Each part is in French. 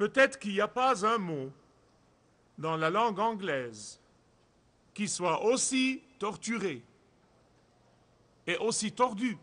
Peut-être qu'il n'y a pas un mot dans la langue anglaise qui soit aussi torturé et aussi tordu.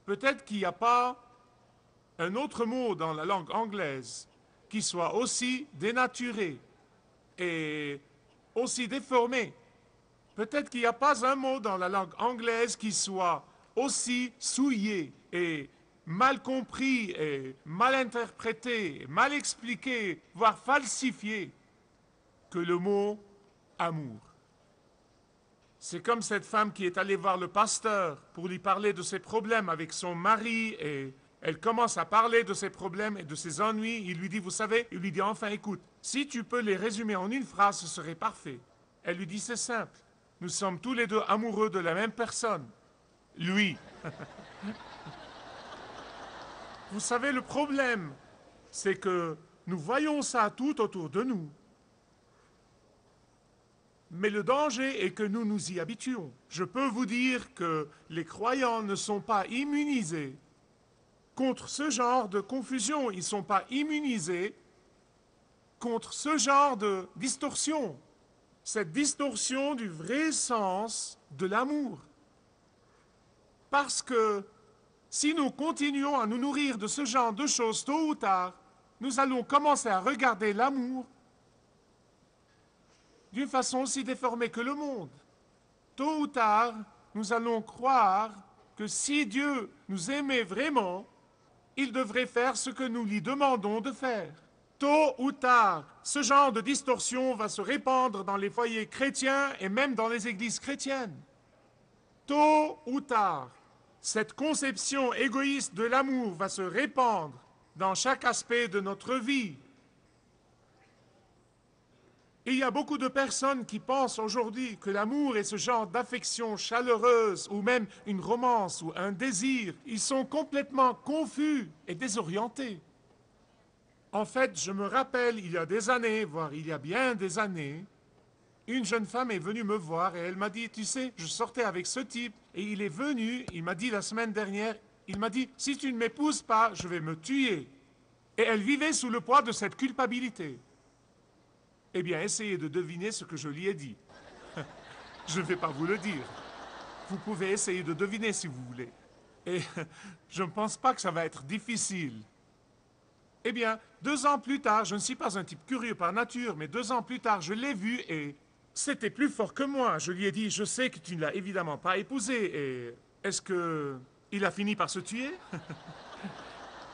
Peut-être qu'il n'y a pas un autre mot dans la langue anglaise qui soit aussi dénaturé et aussi déformé. Peut-être qu'il n'y a pas un mot dans la langue anglaise qui soit aussi souillé et mal compris et mal interprété, mal expliqué, voire falsifié que le mot amour. C'est comme cette femme qui est allée voir le pasteur pour lui parler de ses problèmes avec son mari et elle commence à parler de ses problèmes et de ses ennuis. Il lui dit, vous savez, il lui dit enfin, écoute, si tu peux les résumer en une phrase, ce serait parfait. Elle lui dit, c'est simple. Nous sommes tous les deux amoureux de la même personne. Lui. Vous savez, le problème, c'est que nous voyons ça tout autour de nous. Mais le danger est que nous nous y habituons. Je peux vous dire que les croyants ne sont pas immunisés contre ce genre de confusion. Ils ne sont pas immunisés contre ce genre de distorsion. Cette distorsion du vrai sens de l'amour. Parce que si nous continuons à nous nourrir de ce genre de choses, tôt ou tard, nous allons commencer à regarder l'amour d'une façon aussi déformée que le monde. Tôt ou tard, nous allons croire que si Dieu nous aimait vraiment, il devrait faire ce que nous lui demandons de faire. Tôt ou tard, ce genre de distorsion va se répandre dans les foyers chrétiens et même dans les églises chrétiennes. Tôt ou tard, cette conception égoïste de l'amour va se répandre dans chaque aspect de notre vie. Et il y a beaucoup de personnes qui pensent aujourd'hui que l'amour est ce genre d'affection chaleureuse ou même une romance ou un désir. Ils sont complètement confus et désorientés. En fait, je me rappelle, il y a des années, voire il y a bien des années, une jeune femme est venue me voir et elle m'a dit, tu sais, je sortais avec ce type et il est venu, il m'a dit la semaine dernière, il m'a dit, si tu ne m'épouses pas, je vais me tuer. Et elle vivait sous le poids de cette culpabilité. Eh bien, essayez de deviner ce que je lui ai dit. Je ne vais pas vous le dire. Vous pouvez essayer de deviner si vous voulez. Et je ne pense pas que ça va être difficile. Eh bien, 2 ans plus tard, je ne suis pas un type curieux par nature, mais 2 ans plus tard, je l'ai vu et c'était plus fort que moi. Je lui ai dit, je sais que tu ne l'as évidemment pas épousé et est-ce que il a fini par se tuer?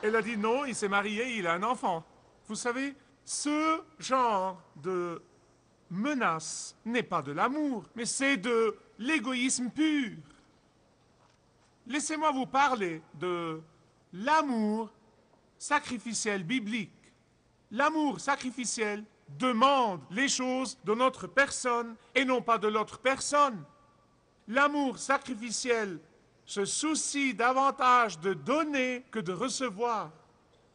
Elle a dit non, il s'est marié, il a un enfant. Vous savez, ce genre de menace n'est pas de l'amour, mais c'est de l'égoïsme pur. Laissez-moi vous parler de l'amour sacrificiel biblique. L'amour sacrificiel demande les choses de notre personne et non pas de l'autre personne. L'amour sacrificiel se soucie davantage de donner que de recevoir.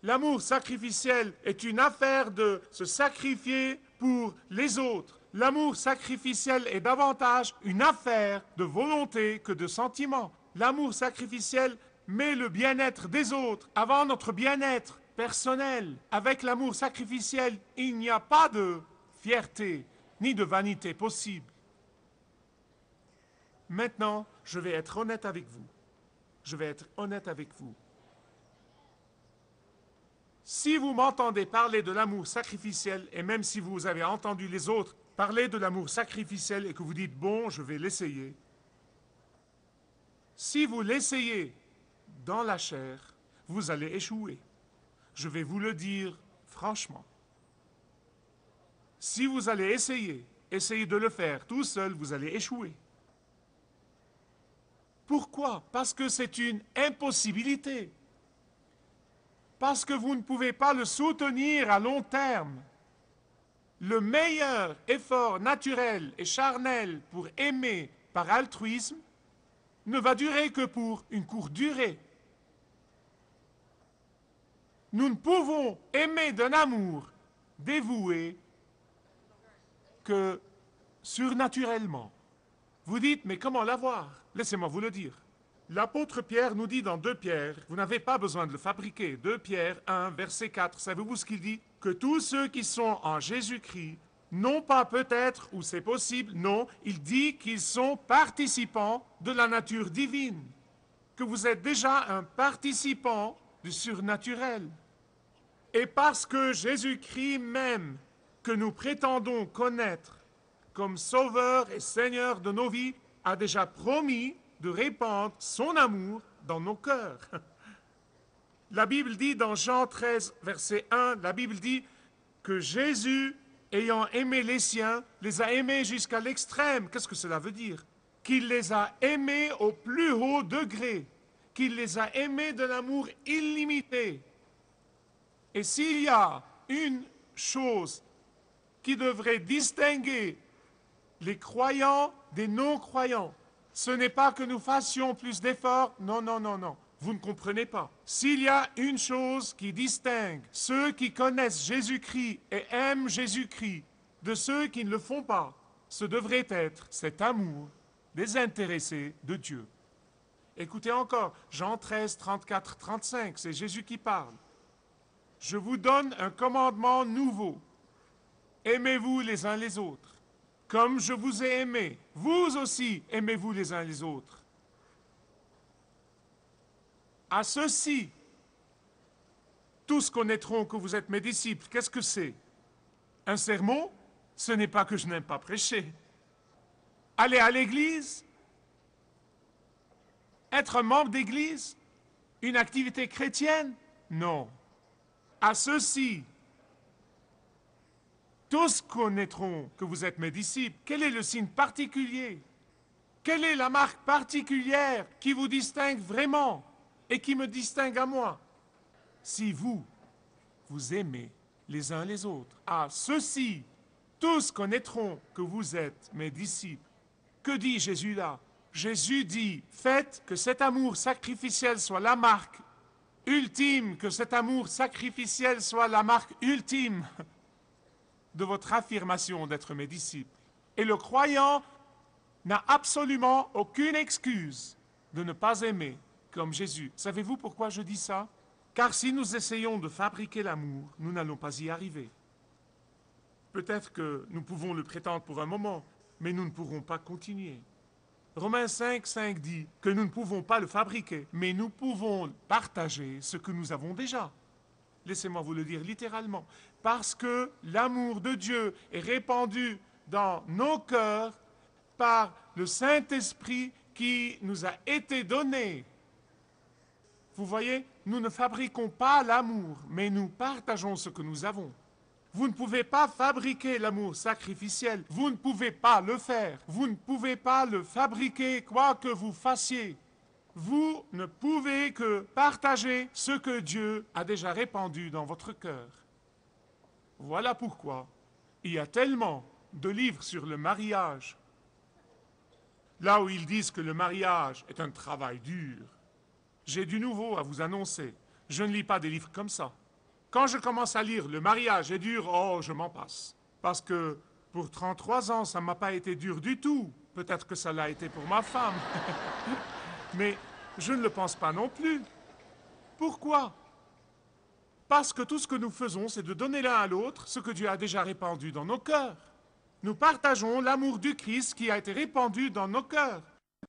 L'amour sacrificiel est une affaire de se sacrifier pour les autres. L'amour sacrificiel est davantage une affaire de volonté que de sentiment. L'amour sacrificiel met le bien-être des autres avant notre bien-être personnel. Avec l'amour sacrificiel, il n'y a pas de fierté ni de vanité possible. Maintenant, je vais être honnête avec vous. Je vais être honnête avec vous. Si vous m'entendez parler de l'amour sacrificiel, et même si vous avez entendu les autres parler de l'amour sacrificiel et que vous dites, bon, je vais l'essayer, si vous l'essayez dans la chair, vous allez échouer. Je vais vous le dire franchement. Si vous allez essayer de le faire tout seul, vous allez échouer. Pourquoi? Parce que c'est une impossibilité. Parce que vous ne pouvez pas le soutenir à long terme. Le meilleur effort naturel et charnel pour aimer par altruisme ne va durer que pour une courte durée. Nous ne pouvons aimer d'un amour dévoué que surnaturellement. Vous dites, mais comment l'avoir? Laissez-moi vous le dire. L'apôtre Pierre nous dit dans 2 Pierre, vous n'avez pas besoin de le fabriquer. 2 Pierre 1, verset 4, savez-vous ce qu'il dit? que tous ceux qui sont en Jésus-Christ, non pas peut-être ou c'est possible, non, il dit qu'ils sont participants de la nature divine, que vous êtes déjà un participant du surnaturel. Et parce que Jésus-Christ même, que nous prétendons connaître comme Sauveur et Seigneur de nos vies, a déjà promis de répandre son amour dans nos cœurs. La Bible dit dans Jean 13, verset 1, la Bible dit que Jésus, ayant aimé les siens, les a aimés jusqu'à l'extrême. Qu'est-ce que cela veut dire? Qu'il les a aimés au plus haut degré, qu'il les a aimés de l'amour illimité. Et s'il y a une chose qui devrait distinguer les croyants des non-croyants, ce n'est pas que nous fassions plus d'efforts, non, non, non, non. Vous ne comprenez pas. S'il y a une chose qui distingue ceux qui connaissent Jésus-Christ et aiment Jésus-Christ de ceux qui ne le font pas, ce devrait être cet amour désintéressé de Dieu. Écoutez encore, Jean 13, 34, 35, c'est Jésus qui parle. Je vous donne un commandement nouveau. Aimez-vous les uns les autres. Comme je vous ai aimé, vous aussi aimez-vous les uns les autres. À ceux-ci, tous connaîtront que vous êtes mes disciples. Qu'est-ce que c'est? Un sermon? Ce n'est pas que je n'aime pas prêcher. Aller à l'église? Être un membre d'église? Une activité chrétienne? Non. À ceux-ci, tous connaîtront que vous êtes mes disciples. Quel est le signe particulier? Quelle est la marque particulière qui vous distingue vraiment et qui me distingue à moi? Si vous, vous aimez les uns les autres. À ceux-ci, tous connaîtront que vous êtes mes disciples. Que dit Jésus là? Jésus dit, faites que cet amour sacrificiel soit la marque ultime, que cet amour sacrificiel soit la marque ultime de votre affirmation d'être mes disciples. Et le croyant n'a absolument aucune excuse de ne pas aimer comme Jésus. Savez-vous pourquoi je dis ça? Car si nous essayons de fabriquer l'amour, nous n'allons pas y arriver. Peut-être que nous pouvons le prétendre pour un moment, mais nous ne pourrons pas continuer. Romains 5, 5 dit que nous ne pouvons pas le fabriquer, mais nous pouvons partager ce que nous avons déjà. Laissez-moi vous le dire littéralement. Parce que l'amour de Dieu est répandu dans nos cœurs par le Saint-Esprit qui nous a été donné. Vous voyez, nous ne fabriquons pas l'amour, mais nous partageons ce que nous avons. Vous ne pouvez pas fabriquer l'amour sacrificiel, vous ne pouvez pas le faire, vous ne pouvez pas le fabriquer quoi que vous fassiez. Vous ne pouvez que partager ce que Dieu a déjà répandu dans votre cœur. Voilà pourquoi il y a tellement de livres sur le mariage. Là où ils disent que le mariage est un travail dur, j'ai du nouveau à vous annoncer. Je ne lis pas des livres comme ça. Quand je commence à lire « Le mariage est dur », oh, je m'en passe. Parce que pour 33 ans, ça ne m'a pas été dur du tout. Peut-être que ça l'a été pour ma femme. Mais je ne le pense pas non plus. Pourquoi? Parce que tout ce que nous faisons, c'est de donner l'un à l'autre ce que Dieu a déjà répandu dans nos cœurs. Nous partageons l'amour du Christ qui a été répandu dans nos cœurs.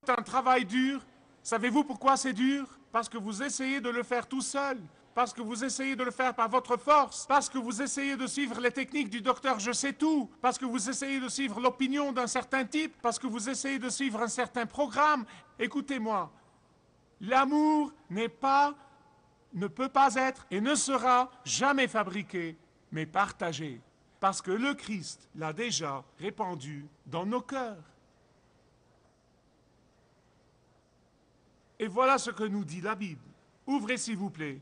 C'est un travail dur. Savez-vous pourquoi c'est dur? Parce que vous essayez de le faire tout seul. Parce que vous essayez de le faire par votre force, parce que vous essayez de suivre les techniques du docteur je sais tout, parce que vous essayez de suivre l'opinion d'un certain type, parce que vous essayez de suivre un certain programme. Écoutez-moi, l'amour ne peut pas être et ne sera jamais fabriqué, mais partagé, parce que le Christ l'a déjà répandu dans nos cœurs. Et voilà ce que nous dit la Bible. Ouvrez s'il vous plaît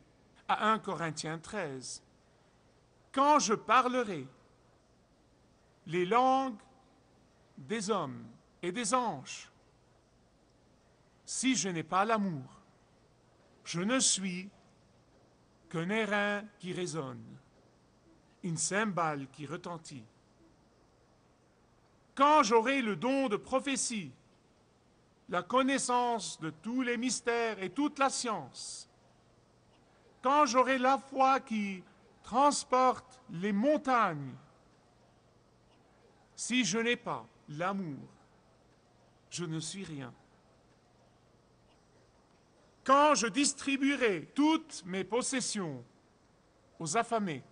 à 1 Corinthiens 13. Quand je parlerai les langues des hommes et des anges, si je n'ai pas l'amour, je ne suis qu'un airain qui résonne, une cymbale qui retentit. Quand j'aurai le don de prophétie, la connaissance de tous les mystères et toute la science, quand j'aurai la foi qui transporte les montagnes. Si je n'ai pas l'amour, je ne suis rien. Quand je distribuerai toutes mes possessions aux affamés,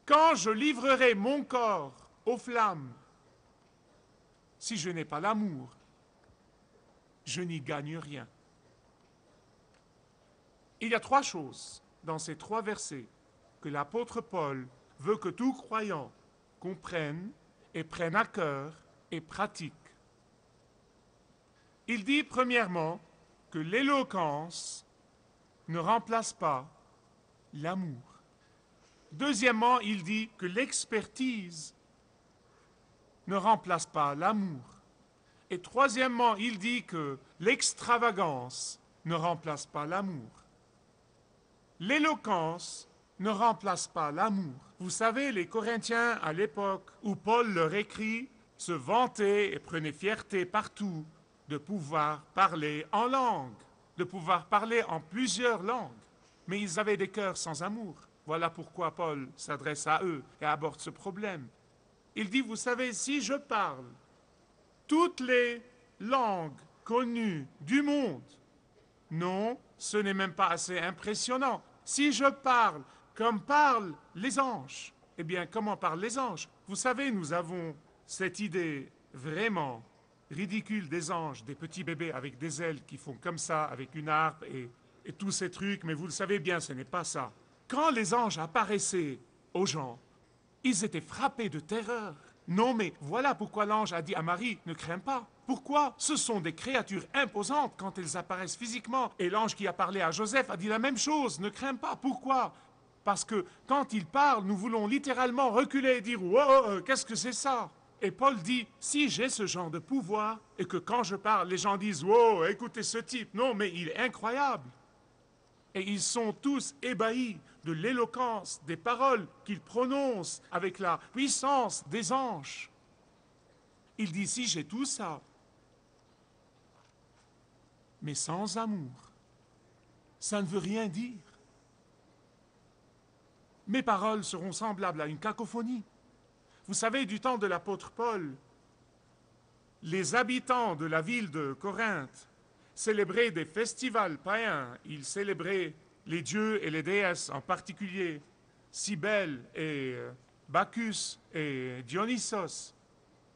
quand je livrerai mon corps aux flammes, si je n'ai pas l'amour, je n'y gagne rien. Il y a 3 choses dans ces 3 versets que l'apôtre Paul veut que tout croyant comprenne et prenne à cœur et pratique. Il dit premièrement que l'éloquence ne remplace pas l'amour. Deuxièmement, il dit que l'expertise ne remplace pas l'amour. Et troisièmement, il dit que l'extravagance ne remplace pas l'amour. L'éloquence ne remplace pas l'amour. Vous savez, les Corinthiens, à l'époque où Paul leur écrit, se vantaient et prenaient fierté partout de pouvoir parler en langue, de pouvoir parler en plusieurs langues. Mais ils avaient des cœurs sans amour. Voilà pourquoi Paul s'adresse à eux et aborde ce problème. Il dit, vous savez, si je parle toutes les langues connues du monde, non, ce n'est même pas assez impressionnant. Si je parle comme parlent les anges, eh bien, comment parlent les anges? Vous savez, nous avons cette idée vraiment ridicule des anges, des petits bébés avec des ailes qui font comme ça, avec une harpe et tous ces trucs, mais vous le savez bien, ce n'est pas ça. Quand les anges apparaissaient aux gens, ils étaient frappés de terreur. Non, mais voilà pourquoi l'ange a dit à Marie, ne crains pas. Pourquoi? Ce sont des créatures imposantes quand elles apparaissent physiquement. Et l'ange qui a parlé à Joseph a dit la même chose, ne crains pas. Pourquoi? Parce que quand il parle, nous voulons littéralement reculer et dire « Wow, qu'est-ce que c'est ça ?» Et Paul dit, si j'ai ce genre de pouvoir, et que quand je parle, les gens disent « Wow, écoutez ce type, non, mais il est incroyable !» Et ils sont tous ébahis de l'éloquence des paroles qu'il prononce avec la puissance des anges. Il dit, si j'ai tout ça, mais sans amour, ça ne veut rien dire. Mes paroles seront semblables à une cacophonie. Vous savez, du temps de l'apôtre Paul, les habitants de la ville de Corinthe célébraient des festivals païens. Ils célébraient les dieux et les déesses, en particulier Cybèle et Bacchus et Dionysos.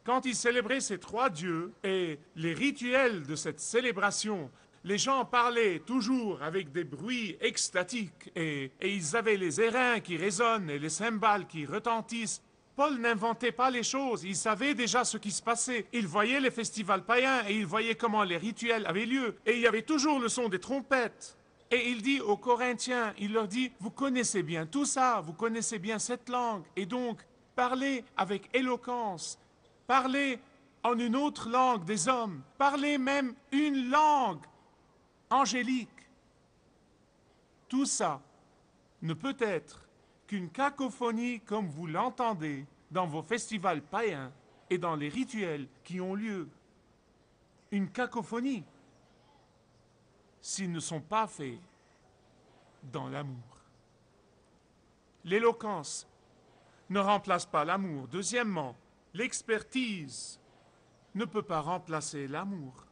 Quand ils célébraient ces 3 dieux et les rituels de cette célébration, les gens parlaient toujours avec des bruits extatiques et ils avaient les airains qui résonnent et les cymbales qui retentissent. Paul n'inventait pas les choses, il savait déjà ce qui se passait. Il voyait les festivals païens et il voyait comment les rituels avaient lieu. Et il y avait toujours le son des trompettes. Et il dit aux Corinthiens, il leur dit, vous connaissez bien tout ça, vous connaissez bien cette langue. Et donc, parlez avec éloquence, parlez en une autre langue des hommes, parlez même une langue angélique. Tout ça ne peut être qu'une cacophonie comme vous l'entendez dans vos festivals païens et dans les rituels qui ont lieu. Une cacophonie s'ils ne sont pas faits dans l'amour. L'éloquence ne remplace pas l'amour. Deuxièmement, l'expertise ne peut pas remplacer l'amour.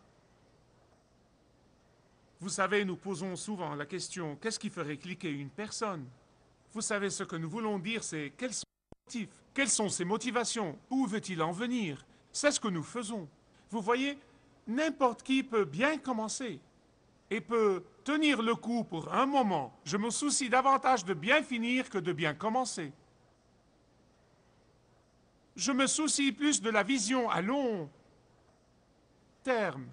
Vous savez, nous posons souvent la question, qu'est-ce qui ferait cliquer une personne? Vous savez, ce que nous voulons dire, c'est quels sont ses motifs, quelles sont ses motivations, où veut-il en venir? C'est ce que nous faisons. Vous voyez, n'importe qui peut bien commencer et peut tenir le coup pour un moment. Je me soucie davantage de bien finir que de bien commencer. Je me soucie plus de la vision à long terme